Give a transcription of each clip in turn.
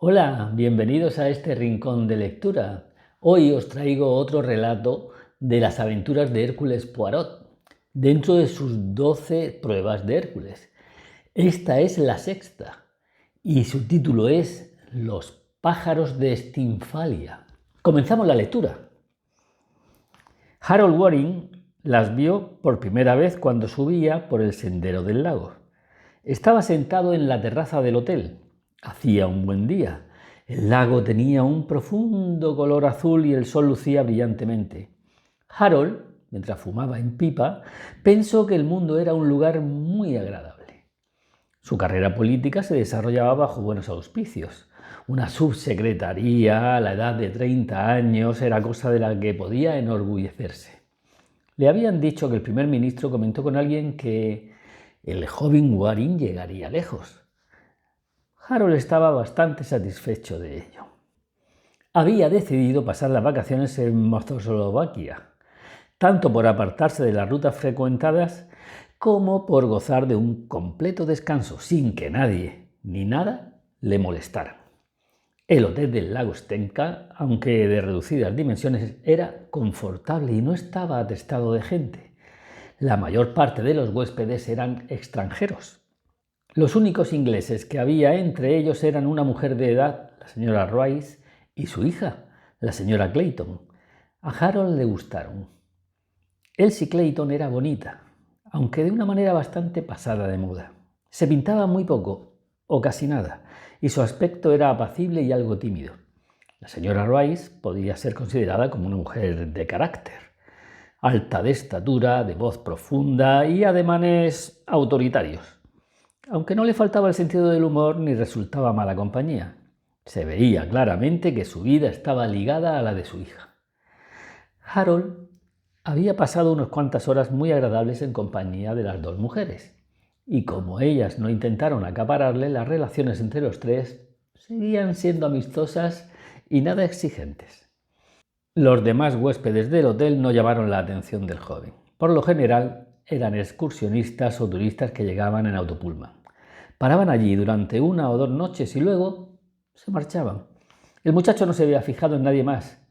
Hola, bienvenidos a este rincón de lectura. Hoy os traigo otro relato de las aventuras de Hércules Poirot, dentro de sus 12 pruebas de Hércules. Esta es la sexta y su título es Los pájaros de Estymfalia. Comenzamos la lectura. Harold Waring las vio por primera vez cuando subía por el sendero del lago. Estaba sentado en la terraza del hotel. Hacía un buen día. El lago tenía un profundo color azul y el sol lucía brillantemente. Harold, mientras fumaba en pipa, pensó que el mundo era un lugar muy agradable. Su carrera política se desarrollaba bajo buenos auspicios. Una subsecretaría a la edad de 30 años era cosa de la que podía enorgullecerse. Le habían dicho que el primer ministro comentó con alguien que el joven Waring llegaría lejos. Harold estaba bastante satisfecho de ello. Había decidido pasar las vacaciones en Mozoslovaquia, tanto por apartarse de las rutas frecuentadas como por gozar de un completo descanso sin que nadie ni nada le molestara. El hotel del lago Stenka, aunque de reducidas dimensiones, era confortable y no estaba atestado de gente. La mayor parte de los huéspedes eran extranjeros. Los únicos ingleses que había entre ellos eran una mujer de edad, la señora Royce, y su hija, la señora Clayton. A Harold le gustaron. Elsie Clayton era bonita, aunque de una manera bastante pasada de moda. Se pintaba muy poco, o casi nada, y su aspecto era apacible y algo tímido. La señora Royce podía ser considerada como una mujer de carácter, alta de estatura, de voz profunda y ademanes autoritarios. Aunque no le faltaba el sentido del humor ni resultaba mala compañía. Se veía claramente que su vida estaba ligada a la de su hija. Harold había pasado unas cuantas horas muy agradables en compañía de las dos mujeres, y como ellas no intentaron acapararle, las relaciones entre los tres seguían siendo amistosas y nada exigentes. Los demás huéspedes del hotel no llamaron la atención del joven. Por lo general, eran excursionistas o turistas que llegaban en autopullman. Paraban allí durante 1 o 2 noches y luego se marchaban. El muchacho no se había fijado en nadie más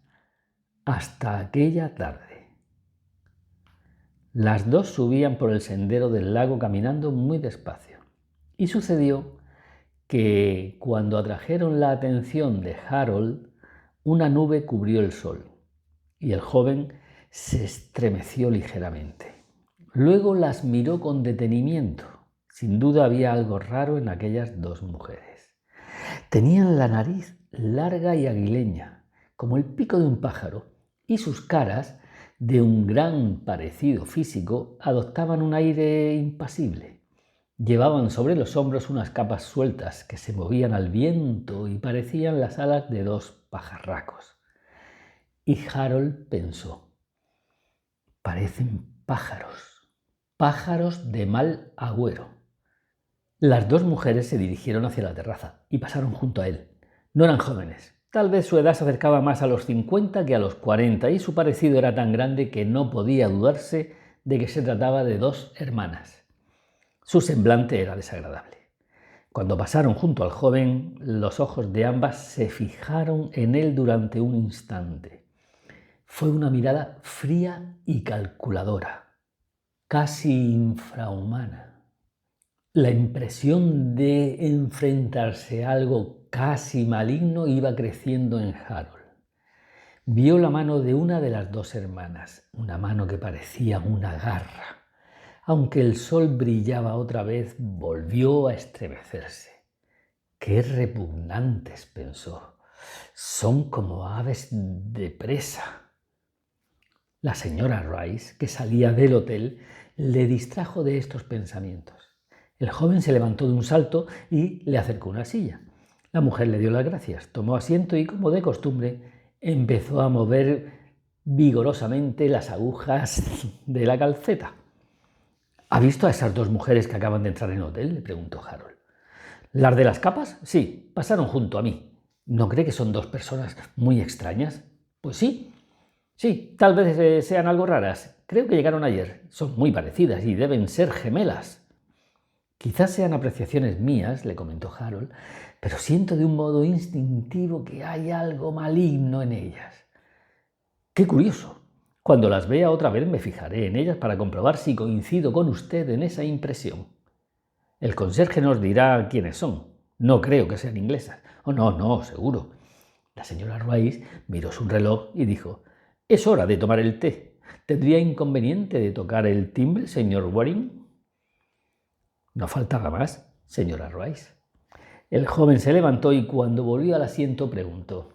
hasta aquella tarde. Las dos subían por el sendero del lago caminando muy despacio. Y sucedió que cuando atrajeron la atención de Harold, una nube cubrió el sol y el joven se estremeció ligeramente. Luego las miró con detenimiento. Sin duda había algo raro en aquellas dos mujeres. Tenían la nariz larga y aguileña, como el pico de un pájaro, y sus caras, de un gran parecido físico, adoptaban un aire impasible. Llevaban sobre los hombros unas capas sueltas que se movían al viento y parecían las alas de dos pajarracos. Y Harold pensó: parecen pájaros, pájaros de mal agüero. Las dos mujeres se dirigieron hacia la terraza y pasaron junto a él. No eran jóvenes. Tal vez su edad se acercaba más a los 50 que a los 40 y su parecido era tan grande que no podía dudarse de que se trataba de dos hermanas. Su semblante era desagradable. Cuando pasaron junto al joven, los ojos de ambas se fijaron en él durante un instante. Fue una mirada fría y calculadora, casi infrahumana. La impresión de enfrentarse a algo casi maligno iba creciendo en Harold. Vio la mano de una de las dos hermanas, una mano que parecía una garra. Aunque el sol brillaba otra vez, volvió a estremecerse. ¡Qué repugnantes!, pensó. Son como aves de presa. La señora Rice, que salía del hotel, le distrajo de estos pensamientos. El joven se levantó de un salto y le acercó una silla. La mujer le dio las gracias, tomó asiento y, como de costumbre, empezó a mover vigorosamente las agujas de la calceta. ¿Ha visto a esas dos mujeres que acaban de entrar en el hotel?, le preguntó Harold. ¿Las de las capas? Sí, pasaron junto a mí. ¿No cree que son dos personas muy extrañas? Pues sí. Sí, tal vez sean algo raras. Creo que llegaron ayer. Son muy parecidas y deben ser gemelas. Quizás sean apreciaciones mías, le comentó Harold, pero siento de un modo instintivo que hay algo maligno en ellas. ¡Qué curioso! Cuando las vea otra vez me fijaré en ellas para comprobar si coincido con usted en esa impresión. El conserje nos dirá quiénes son. No creo que sean inglesas. Oh, no, seguro. La señora Rice miró su reloj y dijo: «Es hora de tomar el té. ¿Tendría inconveniente de tocar el timbre, señor Waring?» No faltaba más, señora Rice. El joven se levantó y cuando volvió al asiento preguntó: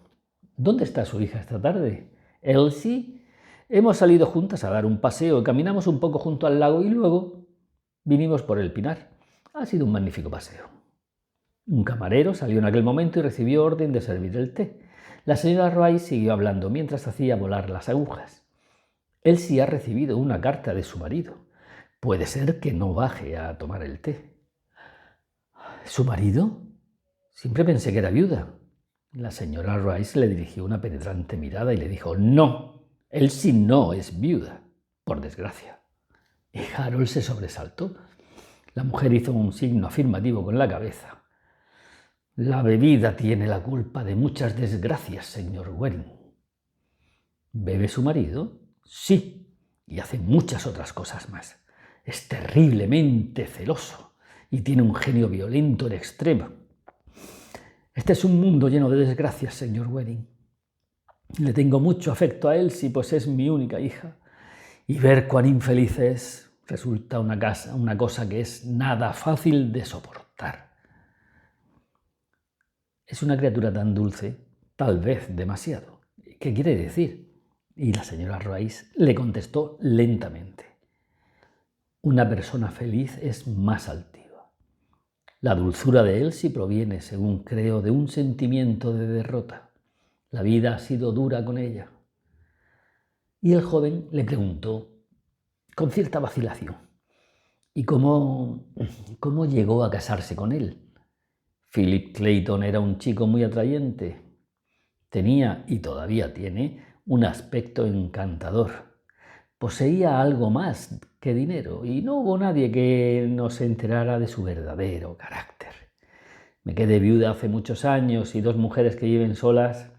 «¿Dónde está su hija esta tarde?» «Elsie, hemos salido juntas a dar un paseo, caminamos un poco junto al lago y luego vinimos por el pinar. Ha sido un magnífico paseo». Un camarero salió en aquel momento y recibió orden de servir el té. La señora Rice siguió hablando mientras hacía volar las agujas. Elsie ha recibido una carta de su marido. Puede ser que no baje a tomar el té. ¿Su marido? Siempre pensé que era viuda. La señora Rice le dirigió una penetrante mirada y le dijo: «No, Elsie no es viuda, por desgracia». Y Harold se sobresaltó. La mujer hizo un signo afirmativo con la cabeza. «La bebida tiene la culpa de muchas desgracias, señor Waring». «¿Bebe su marido?» «Sí, y hace muchas otras cosas más. Es terriblemente celoso y tiene un genio violento en extremo. Este es un mundo lleno de desgracias, señor Waring. Le tengo mucho afecto a Elsie, pues es mi única hija, y ver cuán infeliz es resulta una cosa que es nada fácil de soportar. Es una criatura tan dulce, tal vez demasiado. ¿Qué quiere decir?». Y la señora Rice le contestó lentamente: «Una persona feliz es más altiva. La dulzura de Elsie proviene, según creo, de un sentimiento de derrota. La vida ha sido dura con ella». Y el joven le preguntó, con cierta vacilación: «¿Y cómo llegó a casarse con él?» Philip Clayton era un chico muy atrayente. Tenía, y todavía tiene, un aspecto encantador. Poseía algo más que dinero y no hubo nadie que no se enterara de su verdadero carácter. Me quedé viuda hace muchos años y dos mujeres que viven solas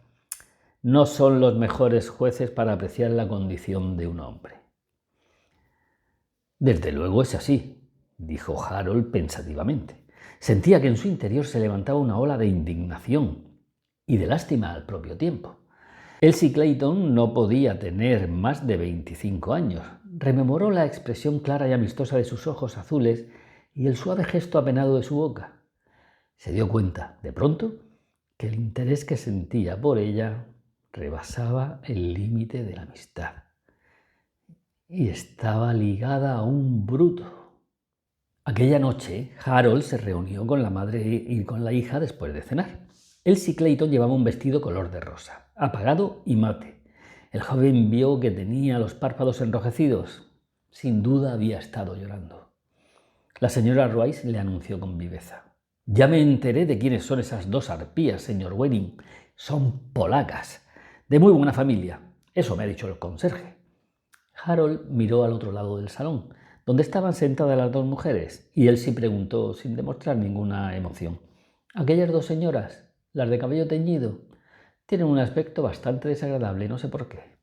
no son los mejores jueces para apreciar la condición de un hombre». «Desde luego es así», dijo Harold pensativamente. Sentía que en su interior se levantaba una ola de indignación y de lástima al propio tiempo. Elsie Clayton no podía tener más de 25 años. Rememoró la expresión clara y amistosa de sus ojos azules y el suave gesto apenado de su boca. Se dio cuenta, de pronto, que el interés que sentía por ella rebasaba el límite de la amistad y estaba ligada a un bruto. Aquella noche, Harold se reunió con la madre y con la hija después de cenar. Elsie Clayton llevaba un vestido color de rosa, apagado y mate. El joven vio que tenía los párpados enrojecidos. Sin duda había estado llorando. La señora Rice le anunció con viveza: «Ya me enteré de quiénes son esas dos arpías, señor Waring. Son polacas, de muy buena familia. Eso me ha dicho el conserje». Harold miró al otro lado del salón, donde estaban sentadas las dos mujeres, y Elsie preguntó sin demostrar ninguna emoción: «¿Aquellas dos señoras, las de cabello teñido? Tienen un aspecto bastante desagradable, no sé por qué».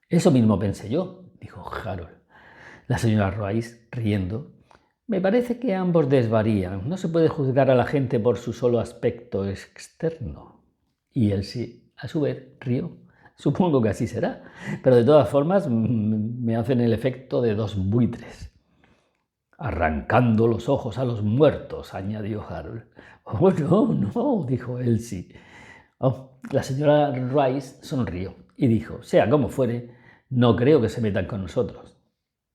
«Eso mismo pensé yo», dijo Harold. La señora Rice, riendo: «Me parece que ambos desvarían. No se puede juzgar a la gente por su solo aspecto externo». Y Elsie, a su vez, rió. «Supongo que así será, pero de todas formas me hacen el efecto de dos buitres». «Arrancando los ojos a los muertos», añadió Harold. «Oh, no», dijo Elsie. La señora Rice sonrió y dijo: «Sea como fuere, no creo que se metan con nosotros».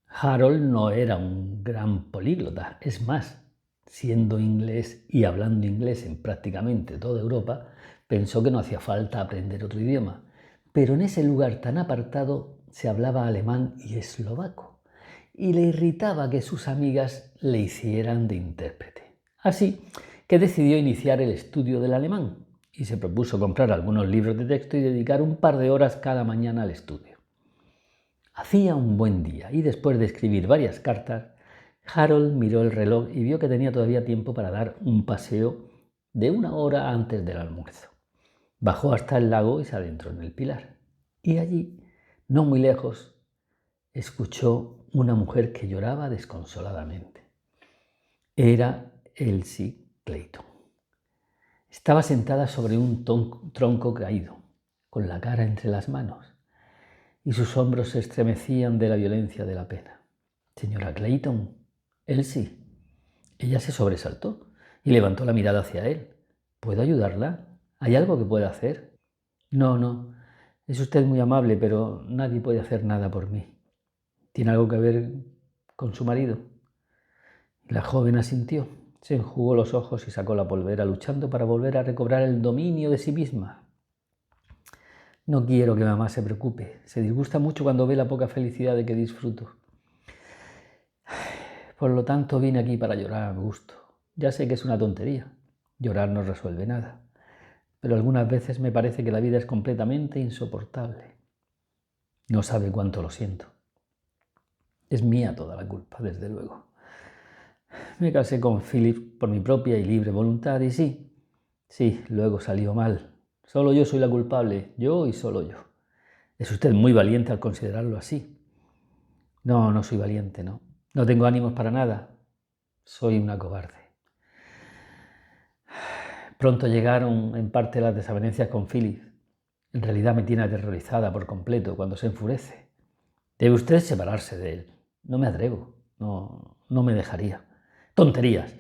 Harold no era un gran políglota. Es más, siendo inglés y hablando inglés en prácticamente toda Europa, pensó que no hacía falta aprender otro idioma. Pero en ese lugar tan apartado se hablaba alemán y eslovaco, y le irritaba que sus amigas le hicieran de intérprete. Así que decidió iniciar el estudio del alemán y se propuso comprar algunos libros de texto y dedicar un par de horas cada mañana al estudio. Hacía un buen día y después de escribir varias cartas, Harold miró el reloj y vio que tenía todavía tiempo para dar un paseo de 1 hora antes del almuerzo. Bajó hasta el lago y se adentró en el pilar. Y allí, no muy lejos, escuchó una mujer que lloraba desconsoladamente. Era Elsie Clayton. Estaba sentada sobre un tronco caído, con la cara entre las manos, y sus hombros se estremecían de la violencia de la pena. «Señora Clayton, Elsie». Ella se sobresaltó y levantó la mirada hacia él. «¿Puedo ayudarla? ¿Hay algo que pueda hacer?» No, es usted muy amable, pero nadie puede hacer nada por mí». «¿Tiene algo que ver con su marido?» La joven asintió, se enjugó los ojos y sacó la polvera, luchando para volver a recobrar el dominio de sí misma. «No quiero que mamá se preocupe. Se disgusta mucho cuando ve la poca felicidad de que disfruto. Por lo tanto, vine aquí para llorar a mi gusto. Ya sé que es una tontería. Llorar no resuelve nada. Pero algunas veces me parece que la vida es completamente insoportable. No sabe cuánto lo siento. Es mía toda la culpa, desde luego. Me casé con Philip por mi propia y libre voluntad y sí, luego salió mal. Solo yo soy la culpable, yo y solo yo. Es usted muy valiente al considerarlo así». No soy valiente, no. No tengo ánimos para nada. Soy una cobarde. Pronto llegaron en parte las desavenencias con Philip. En realidad me tiene aterrorizada por completo cuando se enfurece. Debe usted separarse de él. No me atrevo. No me dejaría. Tonterías.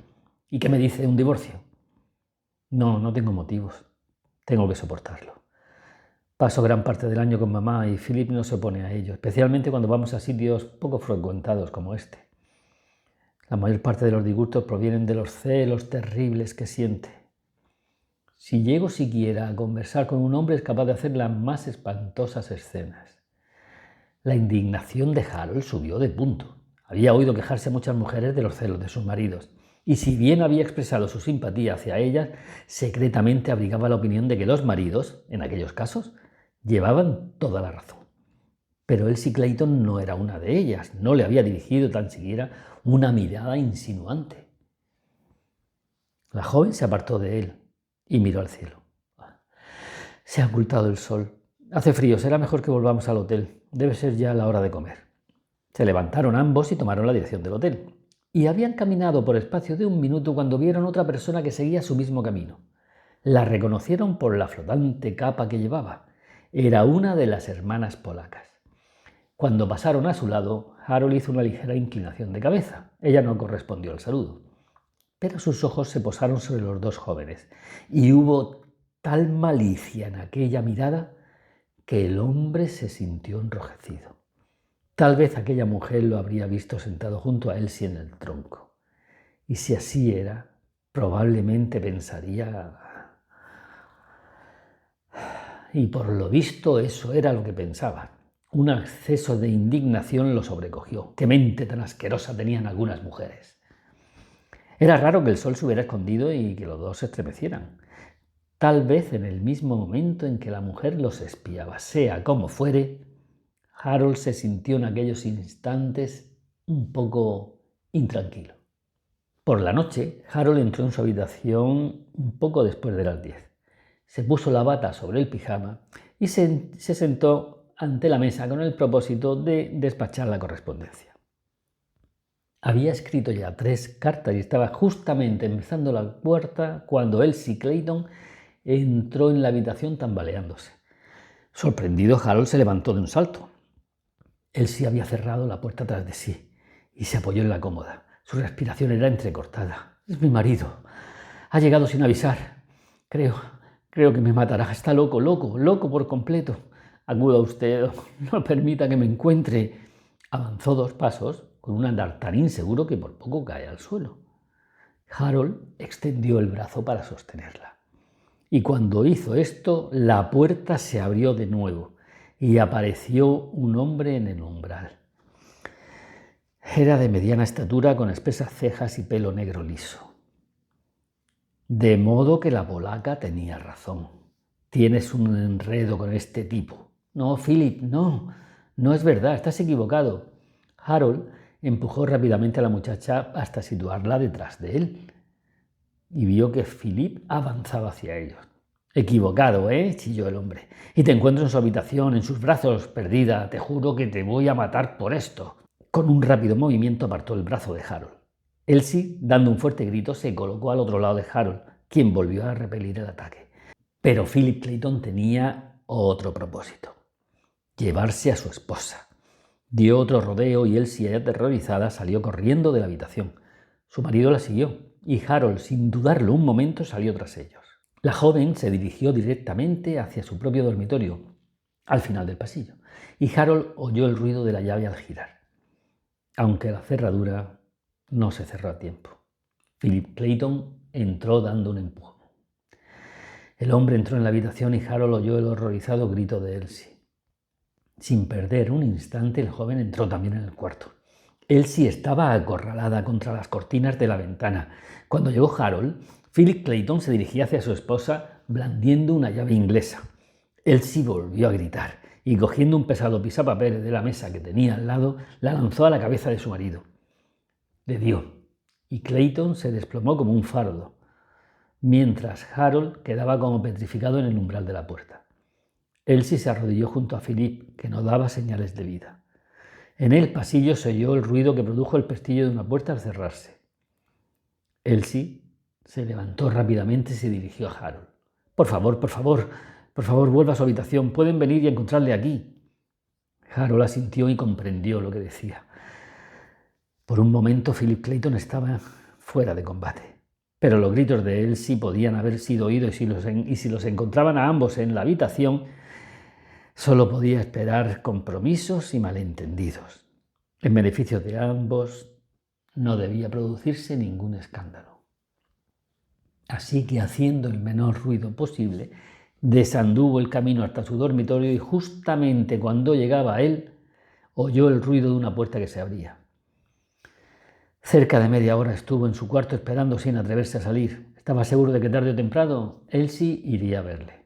¿Y qué me dice un divorcio? No tengo motivos. Tengo que soportarlo. Paso gran parte del año con mamá y Philip no se opone a ello, especialmente cuando vamos a sitios poco frecuentados como este. La mayor parte de los disgustos provienen de los celos terribles que siente. Si llego siquiera a conversar con un hombre es capaz de hacer las más espantosas escenas. La indignación de Harold subió de punto. Había oído quejarse a muchas mujeres de los celos de sus maridos, y si bien había expresado su simpatía hacia ellas, secretamente abrigaba la opinión de que los maridos, en aquellos casos, llevaban toda la razón. Pero Elsie Clayton no era una de ellas, no le había dirigido tan siquiera una mirada insinuante. La joven se apartó de él y miró al cielo. Se ha ocultado el sol. Hace frío, será mejor que volvamos al hotel. Debe ser ya la hora de comer. Se levantaron ambos y tomaron la dirección del hotel. Y habían caminado por espacio de 1 minuto cuando vieron otra persona que seguía su mismo camino. La reconocieron por la flotante capa que llevaba. Era una de las hermanas polacas. Cuando pasaron a su lado, Harold hizo una ligera inclinación de cabeza. Ella no correspondió al saludo. Pero sus ojos se posaron sobre los dos jóvenes y hubo tal malicia en aquella mirada que el hombre se sintió enrojecido. Tal vez aquella mujer lo habría visto sentado junto a Elsie en el tronco. Y si así era, probablemente pensaría... Y por lo visto eso era lo que pensaba. Un acceso de indignación lo sobrecogió. ¡Qué mente tan asquerosa tenían algunas mujeres! Era raro que el sol se hubiera escondido y que los dos se estremecieran. Tal vez en el mismo momento en que la mujer los espiaba. Sea como fuere, Harold se sintió en aquellos instantes un poco intranquilo. Por la noche, Harold entró en su habitación un poco después de las 10. Se puso la bata sobre el pijama y se sentó ante la mesa con el propósito de despachar la correspondencia. Había escrito ya 3 cartas y estaba justamente empezando la cuarta cuando Elsie Clayton entró en la habitación tambaleándose. Sorprendido, Harold se levantó de un salto. Elsie había cerrado la puerta tras de sí y se apoyó en la cómoda. Su respiración era entrecortada. «Es mi marido. Ha llegado sin avisar. Creo que me matará. Está loco por completo. Acuda usted, no permita que me encuentre». Avanzó 2 pasos con un andar tan inseguro que por poco cae al suelo. Harold extendió el brazo para sostenerla. Y cuando hizo esto, la puerta se abrió de nuevo y apareció un hombre en el umbral. Era de mediana estatura, con espesas cejas y pelo negro liso. De modo que la polaca tenía razón. Tienes un enredo con este tipo. No, Philip, no es verdad, estás equivocado. Harold empujó rápidamente a la muchacha hasta situarla detrás de él. y vio que Philip avanzaba hacia ellos. «Equivocado, ¿eh?», chilló el hombre. «Y te encuentro en su habitación, en sus brazos, perdida. Te juro que te voy a matar por esto». Con un rápido movimiento apartó el brazo de Harold. Elsie, dando un fuerte grito, se colocó al otro lado de Harold, quien volvió a repelir el ataque. Pero Philip Clayton tenía otro propósito: llevarse a su esposa. Dio otro rodeo y Elsie, aterrorizada, salió corriendo de la habitación. Su marido la siguió y Harold, sin dudarlo un momento, salió tras ellos. La joven se dirigió directamente hacia su propio dormitorio, al final del pasillo, y Harold oyó el ruido de la llave al girar, aunque la cerradura no se cerró a tiempo. Philip Clayton entró dando un empujón. El hombre entró en la habitación y Harold oyó el horrorizado grito de Elsie. Sin perder un instante, el joven entró también en el cuarto. Elsie estaba acorralada contra las cortinas de la ventana. Cuando llegó Harold, Philip Clayton se dirigía hacia su esposa blandiendo una llave inglesa. Elsie volvió a gritar y, cogiendo un pesado pisapapeles de la mesa que tenía al lado, la lanzó a la cabeza de su marido. Le dio, y Clayton se desplomó como un fardo, mientras Harold quedaba como petrificado en el umbral de la puerta. Elsie se arrodilló junto a Philip, que no daba señales de vida. En el pasillo se oyó el ruido que produjo el pestillo de una puerta al cerrarse. Elsie se levantó rápidamente y se dirigió a Harold. Por favor, vuelva a su habitación. Pueden venir y encontrarle aquí». Harold asintió y comprendió lo que decía. Por un momento Philip Clayton estaba fuera de combate, pero los gritos de Elsie podían haber sido oídos y si los encontraban a ambos en la habitación, solo podía esperar compromisos y malentendidos. En beneficio de ambos no debía producirse ningún escándalo. Así que, haciendo el menor ruido posible, desanduvo el camino hasta su dormitorio y justamente cuando llegaba a él, oyó el ruido de una puerta que se abría. Cerca de media hora estuvo en su cuarto esperando sin atreverse a salir. Estaba seguro de que tarde o temprano Elsie iría a verle.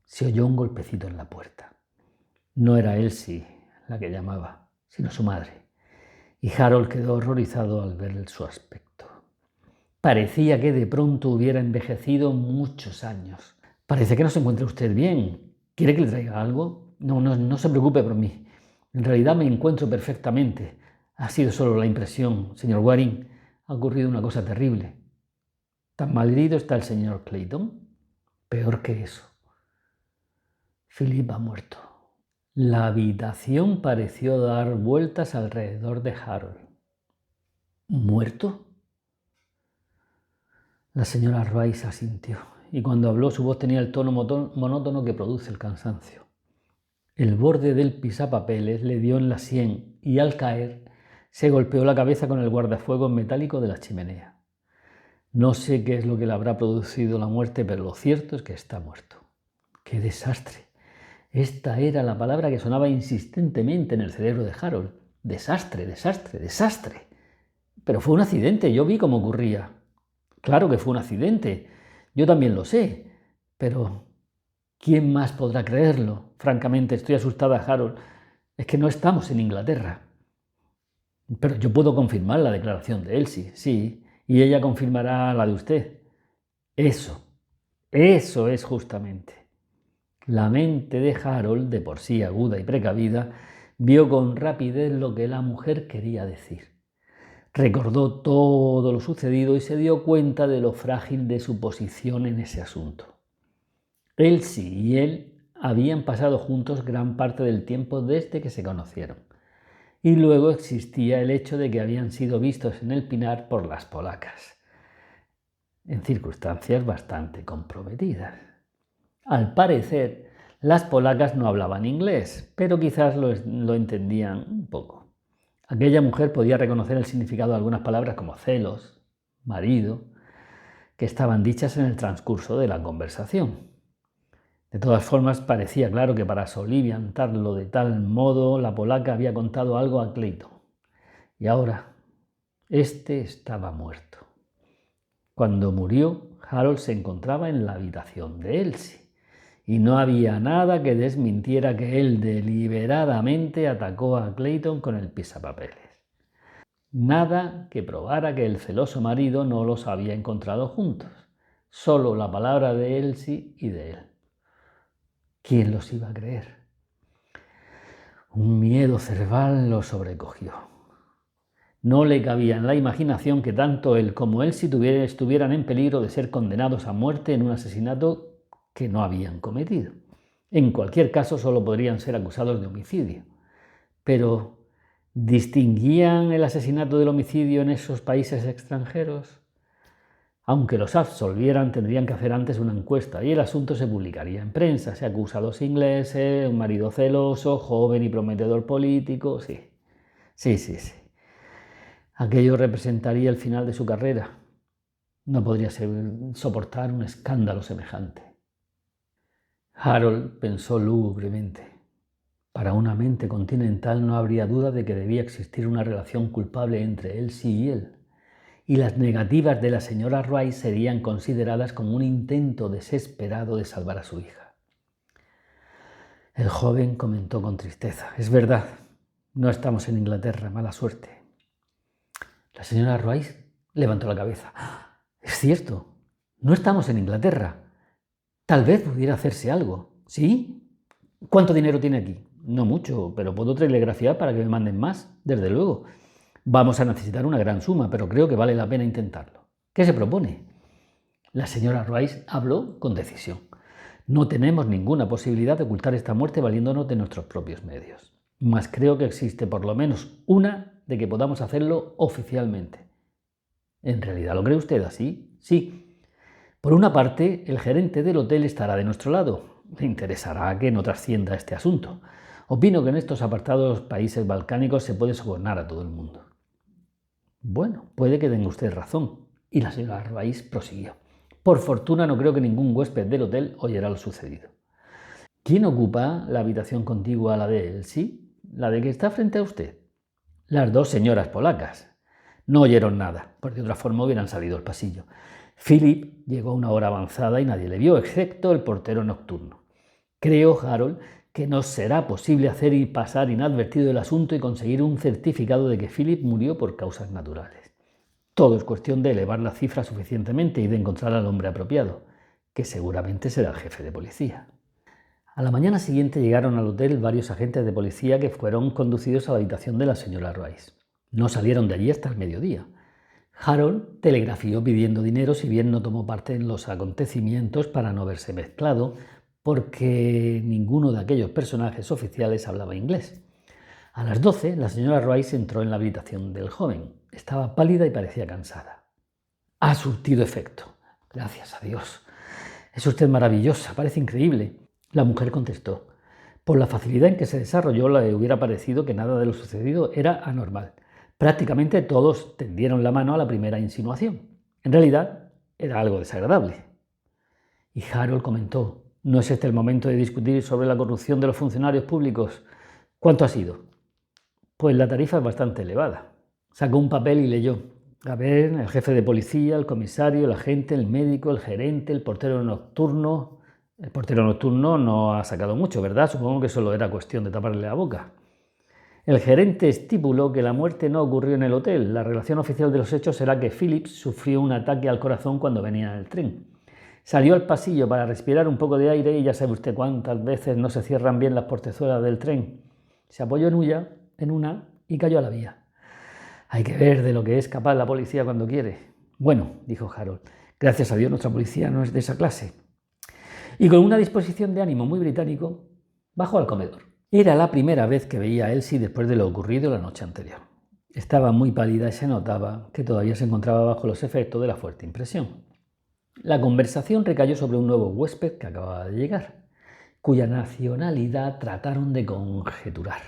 Se oyó un golpecito en la puerta. No era Elsie la que llamaba, sino su madre, y Harold quedó horrorizado al ver su aspecto. Parecía que de pronto hubiera envejecido muchos años. «Parece que no se encuentra usted bien. ¿Quiere que le traiga algo?» No se preocupe por mí. En realidad me encuentro perfectamente. Ha sido solo la impresión, señor Waring. Ha ocurrido una cosa terrible». «¿Tan mal herido está el señor Clayton?» «Peor que eso. Philip ha muerto». La habitación pareció dar vueltas alrededor de Harold. «¿Muerto?». La señora Rice asintió, y cuando habló su voz tenía el tono monótono que produce el cansancio. El borde del pisapapeles le dio en la sien y, al caer, se golpeó la cabeza con el guardafuegos metálico de la chimenea. No sé qué es lo que le habrá producido la muerte, pero lo cierto es que está muerto. ¡Qué desastre! Esta era la palabra que sonaba insistentemente en el cerebro de Harold. Desastre, desastre, desastre. Pero fue un accidente, yo vi cómo ocurría. Claro que fue un accidente, yo también lo sé, pero ¿quién más podrá creerlo? Francamente, estoy asustada, Harold. Es que no estamos en Inglaterra. Pero yo puedo confirmar la declaración de Elsie, sí, y ella confirmará la de usted. Eso es justamente. La mente de Harold, de por sí aguda y precavida, vio con rapidez lo que la mujer quería decir. Recordó todo lo sucedido y se dio cuenta de lo frágil de su posición en ese asunto. Elsie y él habían pasado juntos gran parte del tiempo desde que se conocieron. Y luego existía el hecho de que habían sido vistos en el Pinar por las polacas, en circunstancias bastante comprometidas. Al parecer, las polacas no hablaban inglés, pero quizás lo entendían un poco. Aquella mujer podía reconocer el significado de algunas palabras como celos, marido, que estaban dichas en el transcurso de la conversación. De todas formas, parecía claro que para soliviantarlo de tal modo, la polaca había contado algo a Clayton. Y ahora, este estaba muerto. Cuando murió, Harold se encontraba en la habitación de Elsie, y no había nada que desmintiera que él deliberadamente atacó a Clayton con el pisapapeles. Nada que probara que el celoso marido no los había encontrado juntos. Solo la palabra de Elsie y de él. ¿Quién los iba a creer? Un miedo cerval lo sobrecogió. No le cabía en la imaginación que tanto él como Elsie estuvieran en peligro de ser condenados a muerte en un asesinato que no habían cometido. En cualquier caso, solo podrían ser acusados de homicidio. Pero, ¿distinguían el asesinato del homicidio en esos países extranjeros? Aunque los absolvieran, tendrían que hacer antes una encuesta y el asunto se publicaría en prensa. Se acusa a dos ingleses, un marido celoso, joven y prometedor político. Sí. Aquello representaría el final de su carrera. No podría soportar un escándalo semejante. Harold pensó lúgubremente. Para una mente continental no habría duda de que debía existir una relación culpable entre Elsie y él, y las negativas de la señora Rice serían consideradas como un intento desesperado de salvar a su hija. El joven comentó con tristeza: «Es verdad, no estamos en Inglaterra, mala suerte». La señora Rice levantó la cabeza. «Es cierto, no estamos en Inglaterra. Tal vez pudiera hacerse algo». «¿Sí? ¿Cuánto dinero tiene aquí?» «No mucho, pero puedo telegrafiar para que me manden más, desde luego. Vamos a necesitar una gran suma, pero creo que vale la pena intentarlo. ¿Qué se propone?» La señora Rice habló con decisión. «No tenemos ninguna posibilidad de ocultar esta muerte valiéndonos de nuestros propios medios. Mas creo que existe por lo menos una de que podamos hacerlo oficialmente». «¿En realidad lo cree usted así?» «Sí. Por una parte, el gerente del hotel estará de nuestro lado. Le interesará que no trascienda este asunto. Opino que en estos apartados países balcánicos se puede sobornar a todo el mundo». «Bueno, puede que tenga usted razón». Y la señora Rice prosiguió: «Por fortuna no creo que ningún huésped del hotel oyera lo sucedido». «¿Quién ocupa la habitación contigua a la de Elsie? ¿La de que está frente a usted?» «Las dos señoras polacas». No oyeron nada, porque de otra forma hubieran salido al pasillo. Philip llegó a una hora avanzada y nadie le vio, excepto el portero nocturno. «Creo, Harold, que nos será posible hacer pasar inadvertido el asunto y conseguir un certificado de que Philip murió por causas naturales. Todo es cuestión de elevar la cifra suficientemente y de encontrar al hombre apropiado, que seguramente será el jefe de policía». A la mañana siguiente llegaron al hotel varios agentes de policía que fueron conducidos a la habitación de la señora Rice. No salieron de allí hasta el mediodía. Harold telegrafió pidiendo dinero, si bien no tomó parte en los acontecimientos para no verse mezclado, porque ninguno de aquellos personajes oficiales hablaba inglés. A las 12, la señora Rice entró en la habitación del joven. Estaba pálida y parecía cansada. «Ha surtido efecto. Gracias a Dios. Es usted maravillosa, parece increíble». La mujer contestó. Por la facilidad en que se desarrolló, le hubiera parecido que nada de lo sucedido era anormal. Prácticamente todos tendieron la mano a la primera insinuación. En realidad, era algo desagradable. Y Harold comentó: «¿No es este el momento de discutir sobre la corrupción de los funcionarios públicos? ¿Cuánto ha sido?» «Pues la tarifa es bastante elevada». Sacó un papel y leyó: «A ver, el jefe de policía, el comisario, el agente, el médico, el gerente, el portero nocturno». El portero nocturno no ha sacado mucho, ¿verdad? Supongo que solo era cuestión de taparle la boca. El gerente estipuló que la muerte no ocurrió en el hotel. La relación oficial de los hechos será que Phillips sufrió un ataque al corazón cuando venía en el tren. Salió al pasillo para respirar un poco de aire y ya sabe usted cuántas veces no se cierran bien las portezuelas del tren. Se apoyó en una y cayó a la vía. Hay que ver de lo que es capaz la policía cuando quiere. Bueno, dijo Harold, gracias a Dios nuestra policía no es de esa clase. Y con una disposición de ánimo muy británico, bajó al comedor. Era la primera vez que veía a Elsie después de lo ocurrido la noche anterior. Estaba muy pálida y se notaba que todavía se encontraba bajo los efectos de la fuerte impresión. La conversación recayó sobre un nuevo huésped que acababa de llegar, cuya nacionalidad trataron de conjeturar.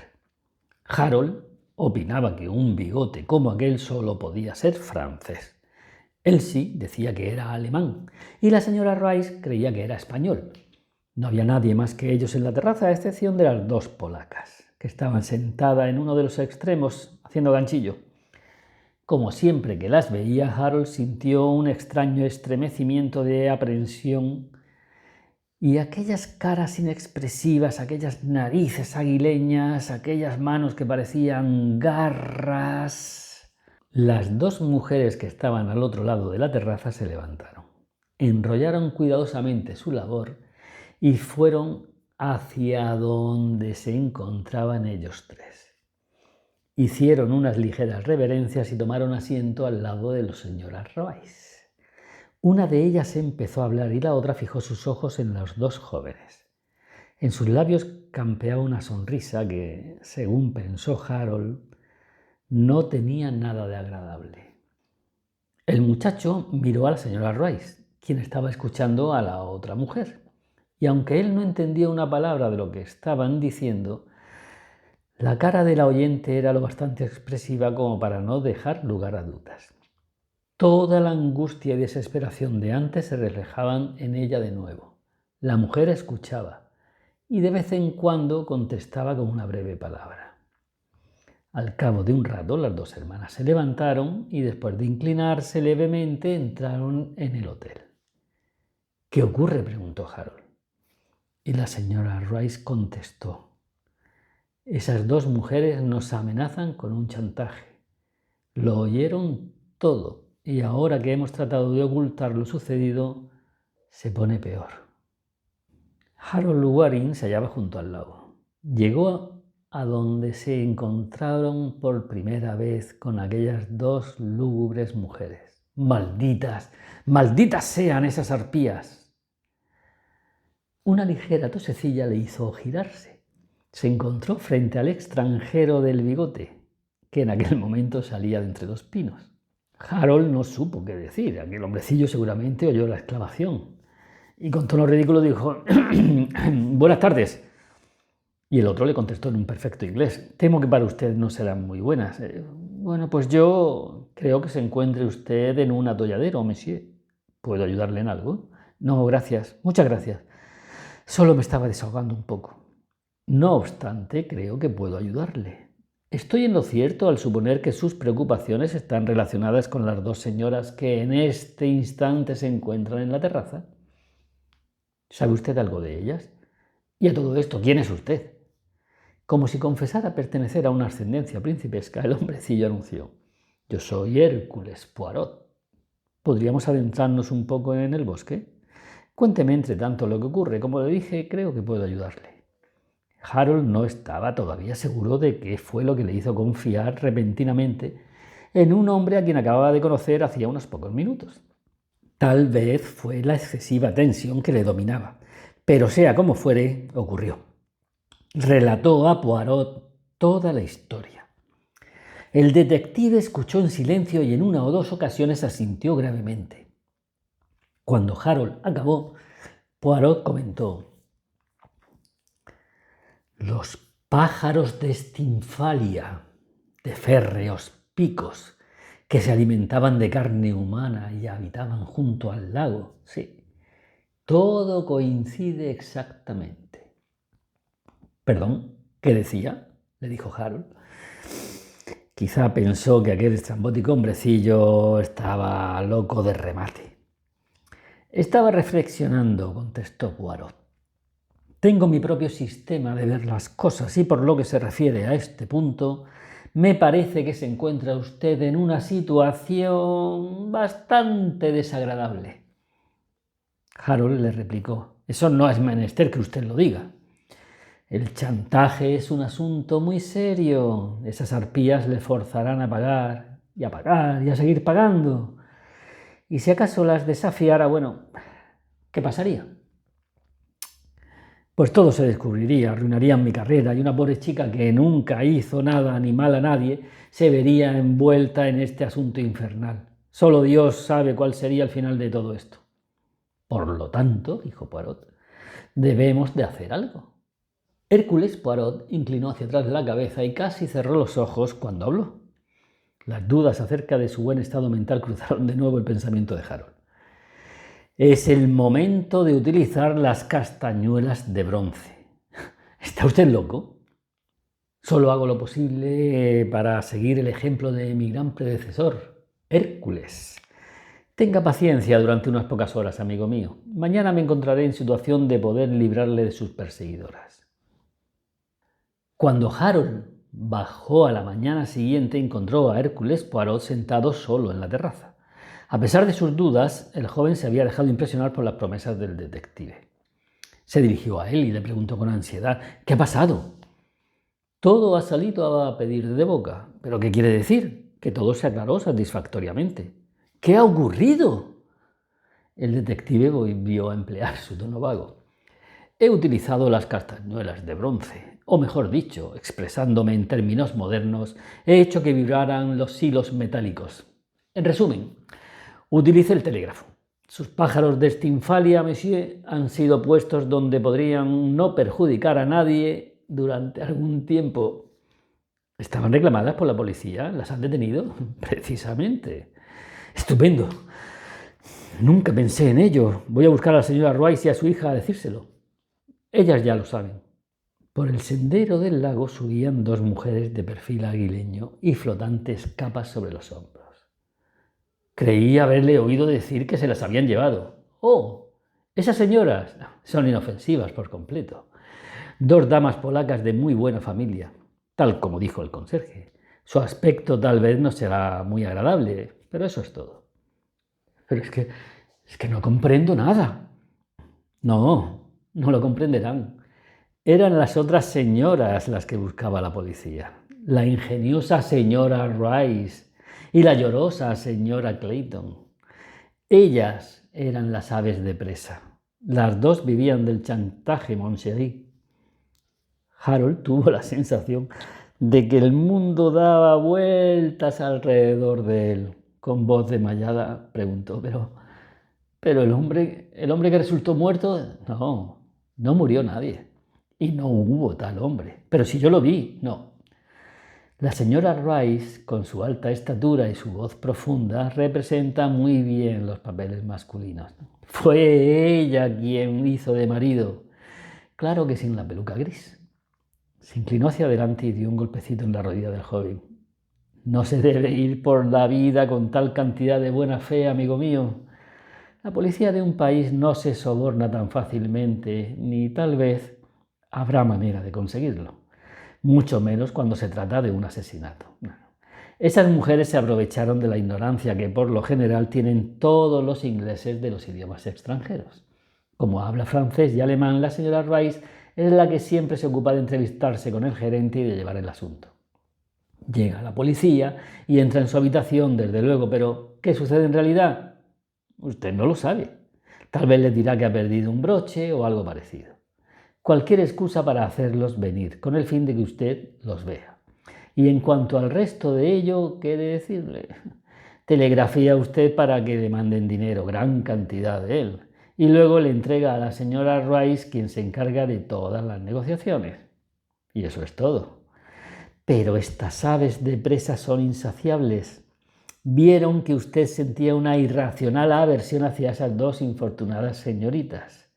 Harold opinaba que un bigote como aquel solo podía ser francés. Elsie decía que era alemán y la señora Rice creía que era español. No había nadie más que ellos en la terraza, a excepción de las dos polacas, que estaban sentadas en uno de los extremos haciendo ganchillo. Como siempre que las veía, Harold sintió un extraño estremecimiento de aprensión y aquellas caras inexpresivas, aquellas narices aguileñas, aquellas manos que parecían garras. Las dos mujeres que estaban al otro lado de la terraza se levantaron, enrollaron cuidadosamente su labor y fueron hacia donde se encontraban ellos tres. Hicieron unas ligeras reverencias y tomaron asiento al lado de la señora Royce. Una de ellas empezó a hablar y la otra fijó sus ojos en los dos jóvenes. En sus labios campeaba una sonrisa que, según pensó Harold, no tenía nada de agradable. El muchacho miró a la señora Royce, quien estaba escuchando a la otra mujer, y aunque él no entendía una palabra de lo que estaban diciendo, la cara de la oyente era lo bastante expresiva como para no dejar lugar a dudas. Toda la angustia y desesperación de antes se reflejaban en ella de nuevo. La mujer escuchaba y de vez en cuando contestaba con una breve palabra. Al cabo de un rato, las dos hermanas se levantaron y después de inclinarse levemente entraron en el hotel. ¿Qué ocurre?, preguntó Harold. Y la señora Royce contestó: esas dos mujeres nos amenazan con un chantaje. Lo oyeron todo y ahora que hemos tratado de ocultar lo sucedido, se pone peor. Harold Waring se hallaba junto al lago. Llegó a donde se encontraron por primera vez con aquellas dos lúgubres mujeres. ¡Malditas! ¡Malditas sean esas arpías! Una ligera tosecilla le hizo girarse. Se encontró frente al extranjero del bigote, que en aquel momento salía de entre dos pinos. Harold no supo qué decir. Aquel hombrecillo seguramente oyó la exclamación y con tono ridículo dijo: «Buenas tardes». Y el otro le contestó en un perfecto inglés: «Temo que para usted no serán muy buenas». «Bueno, pues yo creo que se encuentre usted en un atolladero, monsieur. ¿Puedo ayudarle en algo?» «No, gracias. Muchas gracias. Solo me estaba desahogando un poco». «No obstante, creo que puedo ayudarle. ¿Estoy en lo cierto al suponer que sus preocupaciones están relacionadas con las dos señoras que en este instante se encuentran en la terraza? ¿Sabe usted algo de ellas? Y a todo esto, ¿quién es usted?» Como si confesara pertenecer a una ascendencia principesca, el hombrecillo anunció: «Yo soy Hércules Poirot. ¿Podríamos adentrarnos un poco en el bosque? Cuénteme entre tanto lo que ocurre. Como le dije, creo que puedo ayudarle». Harold no estaba todavía seguro de qué fue lo que le hizo confiar repentinamente en un hombre a quien acababa de conocer hacía unos pocos minutos. Tal vez fue la excesiva tensión que le dominaba, pero sea como fuere, ocurrió. Relató a Poirot toda la historia. El detective escuchó en silencio y en una o dos ocasiones asintió gravemente. Cuando Harold acabó, Poirot comentó: «Los pájaros de Stymfalia, de férreos picos, que se alimentaban de carne humana y habitaban junto al lago. Sí, todo coincide exactamente». «¿Perdón? ¿Qué decía?», le dijo Harold. Quizá pensó que aquel estrambótico hombrecillo estaba loco de remate. «Estaba reflexionando», contestó Poirot. «Tengo mi propio sistema de ver las cosas y por lo que se refiere a este punto, me parece que se encuentra usted en una situación bastante desagradable». Harold le replicó: «Eso no es menester que usted lo diga. El chantaje es un asunto muy serio. Esas arpías le forzarán a pagar y a seguir pagando. Y si acaso las desafiara, bueno, ¿qué pasaría? Pues todo se descubriría, arruinarían mi carrera y una pobre chica que nunca hizo nada ni mal a nadie se vería envuelta en este asunto infernal. Solo Dios sabe cuál sería el final de todo esto. Por lo tanto», dijo Poirot, «debemos de hacer algo». Hércules Poirot inclinó hacia atrás la cabeza y casi cerró los ojos cuando habló. Las dudas acerca de su buen estado mental cruzaron de nuevo el pensamiento de Harold. «Es el momento de utilizar las castañuelas de bronce». «¿Está usted loco?». «Solo hago lo posible para seguir el ejemplo de mi gran predecesor, Hércules. Tenga paciencia durante unas pocas horas, amigo mío. Mañana me encontraré en situación de poder librarle de sus perseguidoras». Cuando Harold bajó a la mañana siguiente y encontró a Hércules Poirot sentado solo en la terraza. A pesar de sus dudas, el joven se había dejado impresionar por las promesas del detective. Se dirigió a él y le preguntó con ansiedad: ¿qué ha pasado? Todo ha salido a pedir de boca. ¿Pero qué quiere decir? Que todo se aclaró satisfactoriamente. ¿Qué ha ocurrido? El detective volvió a emplear su tono vago. He utilizado las castañuelas de bronce, o mejor dicho, expresándome en términos modernos, he hecho que vibraran los hilos metálicos. En resumen, utilice el telégrafo. Sus pájaros de Stinfalia, monsieur, han sido puestos donde podrían no perjudicar a nadie durante algún tiempo. ¿Estaban reclamadas por la policía? ¿Las han detenido? Precisamente. Estupendo. Nunca pensé en ello. Voy a buscar a la señora Rice y a su hija a decírselo. Ellas ya lo saben. Por el sendero del lago subían dos mujeres de perfil aguileño y flotantes capas sobre los hombros. Creí haberle oído decir que se las habían llevado. ¡Oh! Esas señoras son inofensivas por completo. Dos damas polacas de muy buena familia, tal como dijo el conserje. Su aspecto tal vez no será muy agradable, pero eso es todo. Pero es que no comprendo nada. No, no lo comprenderán. Eran las otras señoras las que buscaba la policía. La ingeniosa señora Rice y la llorosa señora Clayton. Ellas eran las aves de presa. Las dos vivían del chantaje, mon chéri. Harold tuvo la sensación de que el mundo daba vueltas alrededor de él. Con voz desmayada preguntó: pero el hombre que resultó muerto, no murió nadie. Y no hubo tal hombre. Pero si yo lo vi, no. La señora Rice, con su alta estatura y su voz profunda, representa muy bien los papeles masculinos. Fue ella quien hizo de marido, claro que sin la peluca gris. Se inclinó hacia adelante y dio un golpecito en la rodilla del joven. No se debe ir por la vida con tal cantidad de buena fe, amigo mío. La policía de un país no se soborna tan fácilmente, ni tal vez habrá manera de conseguirlo. Mucho menos cuando se trata de un asesinato. Esas mujeres se aprovecharon de la ignorancia que por lo general tienen todos los ingleses de los idiomas extranjeros. Como habla francés y alemán, la señora Rice es la que siempre se ocupa de entrevistarse con el gerente y de llevar el asunto. Llega la policía y entra en su habitación, desde luego, pero ¿qué sucede en realidad? Usted no lo sabe. Tal vez le dirá que ha perdido un broche o algo parecido. Cualquier excusa para hacerlos venir, con el fin de que usted los vea. Y en cuanto al resto de ello, ¿qué he de decirle? Telegrafía usted para que le manden dinero, gran cantidad de él, y luego le entrega a la señora Rice, quien se encarga de todas las negociaciones. Y eso es todo. Pero estas aves de presa son insaciables. Vieron que usted sentía una irracional aversión hacia esas dos infortunadas señoritas.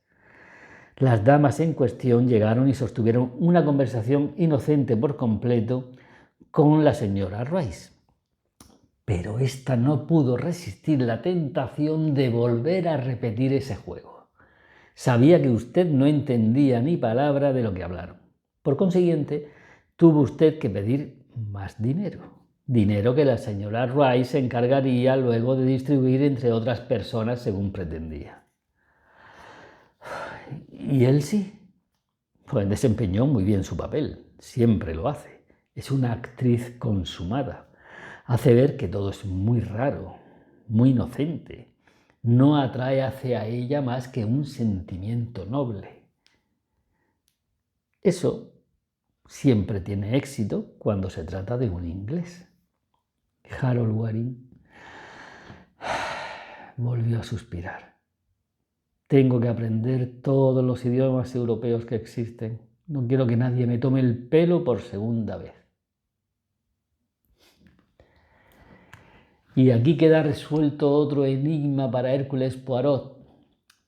Las damas en cuestión llegaron y sostuvieron una conversación inocente por completo con la señora Rice. Pero ésta no pudo resistir la tentación de volver a repetir ese juego. Sabía que usted no entendía ni palabra de lo que hablaron. Por consiguiente, tuvo usted que pedir más dinero. Dinero que la señora Rice se encargaría luego de distribuir entre otras personas según pretendía. Y él sí, pues desempeñó muy bien su papel, siempre lo hace. Es una actriz consumada. Hace ver que todo es muy raro, muy inocente. No atrae hacia ella más que un sentimiento noble. Eso siempre tiene éxito cuando se trata de un inglés. Harold Waring volvió a suspirar. Tengo que aprender todos los idiomas europeos que existen. No quiero que nadie me tome el pelo por segunda vez. Y aquí queda resuelto otro enigma para Hércules Poirot.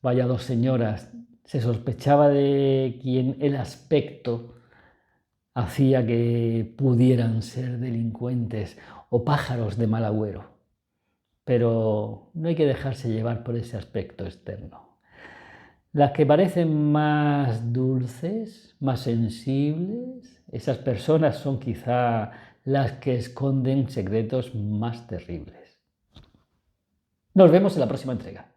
Vaya dos señoras. Se sospechaba de quien el aspecto hacía que pudieran ser delincuentes o pájaros de mal agüero. Pero no hay que dejarse llevar por ese aspecto externo. Las que parecen más dulces, más sensibles, esas personas son quizá las que esconden secretos más terribles. Nos vemos en la próxima entrega.